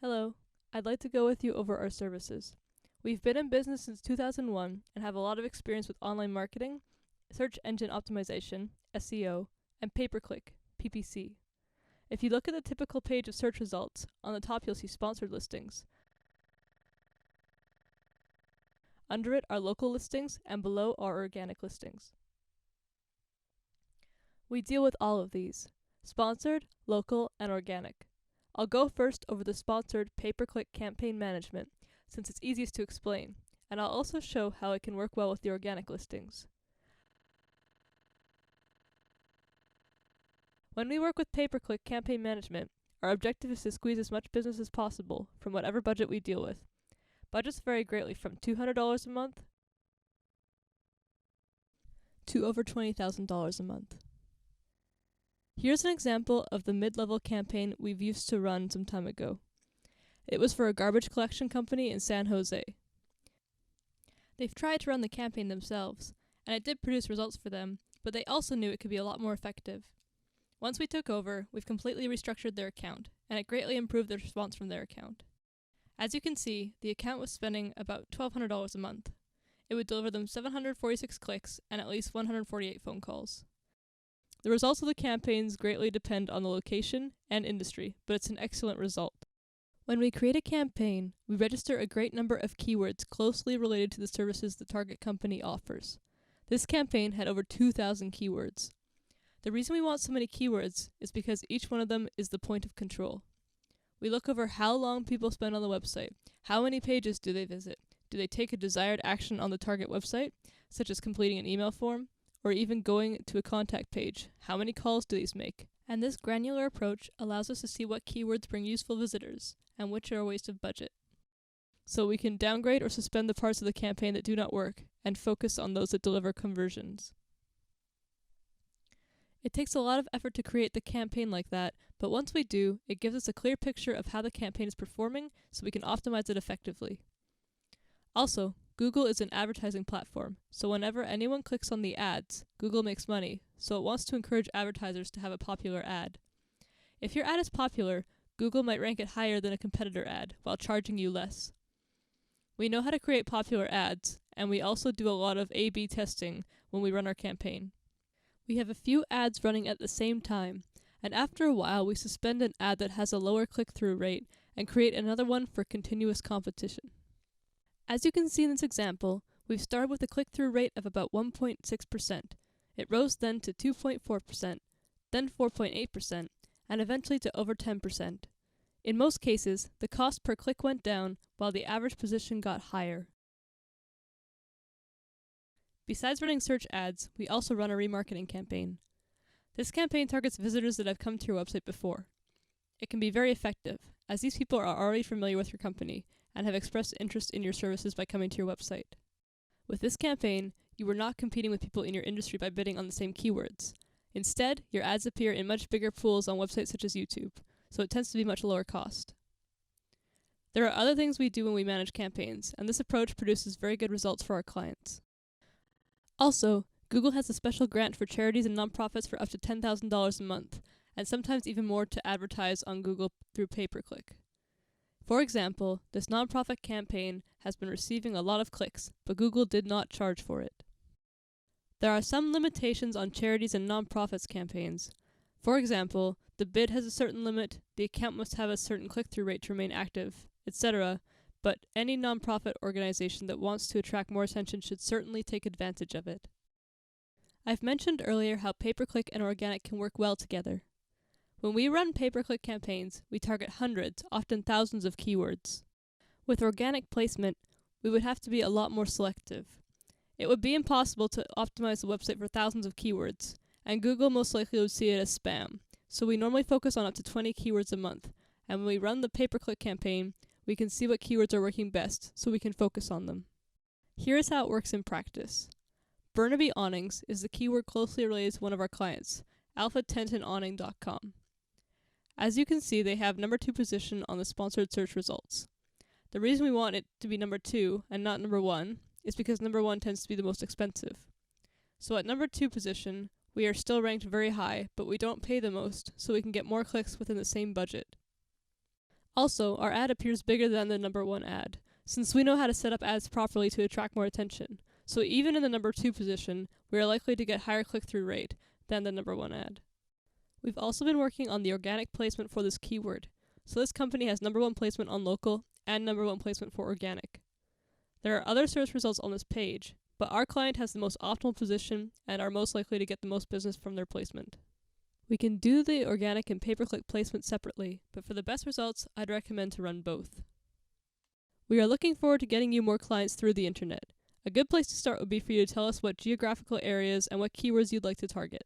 Hello, I'd like to go with you over our services. We've been in business since 2001 and have a lot of experience with online marketing, search engine optimization, SEO, and pay-per-click, PPC. If you look at the typical page of search results, on the top you'll see sponsored listings. Under it are local listings, and below are organic listings. We deal with all of these: sponsored, local, and organic. I'll go first over the sponsored pay-per-click campaign management, since it's easiest to explain, and I'll also show how it can work well with the organic listings. When we work with pay-per-click campaign management, our objective is to squeeze as much business as possible from whatever budget we deal with. Budgets vary greatly from $200 a month to over $20,000 a month. Here's an example of the mid-level campaign we've used to run some time ago. It was for a garbage collection company in San Jose. They've tried to run the campaign themselves, and it did produce results for them, but they also knew it could be a lot more effective. Once we took over, we've completely restructured their account, and it greatly improved the response from their account. As you can see, the account was spending about $1,200 a month. It would deliver them 746 clicks and at least 148 phone calls. The results of the campaigns greatly depend on the location and industry, but it's an excellent result. When we create a campaign, we register a great number of keywords closely related to the services the target company offers. This campaign had over 2,000 keywords. The reason we want so many keywords is because each one of them is the point of control. We look over how long people spend on the website, how many pages do they visit, do they take a desired action on the target website, such as completing an email form, or even going to a contact page. How many calls do these make? And this granular approach allows us to see what keywords bring useful visitors, and which are a waste of budget. So we can downgrade or suspend the parts of the campaign that do not work, and focus on those that deliver conversions. It takes a lot of effort to create the campaign like that, but once we do, it gives us a clear picture of how the campaign is performing so we can optimize it effectively. Also, Google is an advertising platform, so whenever anyone clicks on the ads, Google makes money, so it wants to encourage advertisers to have a popular ad. If your ad is popular, Google might rank it higher than a competitor ad, while charging you less. We know how to create popular ads, and we also do a lot of A/B testing when we run our campaign. We have a few ads running at the same time, and after a while we suspend an ad that has a lower click-through rate and create another one for continuous competition. As you can see in this example, we've started with a click-through rate of about 1.6%. It rose then to 2.4%, then 4.8%, and eventually to over 10%. In most cases, the cost per click went down while the average position got higher. Besides running search ads, we also run a remarketing campaign. This campaign targets visitors that have come to your website before. It can be very effective, as these people are already familiar with your company and have expressed interest in your services by coming to your website. With this campaign, you are not competing with people in your industry by bidding on the same keywords. Instead, your ads appear in much bigger pools on websites such as YouTube, so it tends to be much lower cost. There are other things we do when we manage campaigns, and this approach produces very good results for our clients. Also, Google has a special grant for charities and nonprofits for up to $10,000 a month, and sometimes even more to advertise on Google through pay-per-click. For example, this nonprofit campaign has been receiving a lot of clicks, but Google did not charge for it. There are some limitations on charities and nonprofits campaigns. For example, the bid has a certain limit, the account must have a certain click-through rate to remain active, etc., but any nonprofit organization that wants to attract more attention should certainly take advantage of it. I've mentioned earlier how pay-per-click and organic can work well together. When we run pay-per-click campaigns, we target hundreds, often thousands of keywords. With organic placement, we would have to be a lot more selective. It would be impossible to optimize the website for thousands of keywords, and Google most likely would see it as spam, so we normally focus on up to 20 keywords a month, and when we run the pay-per-click campaign, we can see what keywords are working best, so we can focus on them. Here is how it works in practice. Burnaby Awnings is the keyword closely related to one of our clients, alphatentonawning.com. As you can see, they have number 2 position on the sponsored search results. The reason we want it to be number 2 and not number 1 is because number 1 tends to be the most expensive. So at number 2 position, we are still ranked very high, but we don't pay the most, so we can get more clicks within the same budget. Also, our ad appears bigger than the number 1 ad, since we know how to set up ads properly to attract more attention. So even in the number 2 position, we are likely to get higher click-through rate than the number 1 ad. We've also been working on the organic placement for this keyword. So this company has number 1 placement on local and number 1 placement for organic. There are other search results on this page, but our client has the most optimal position and are most likely to get the most business from their placement. We can do the organic and pay-per-click placement separately, but for the best results, I'd recommend to run both. We are looking forward to getting you more clients through the internet. A good place to start would be for you to tell us what geographical areas and what keywords you'd like to target.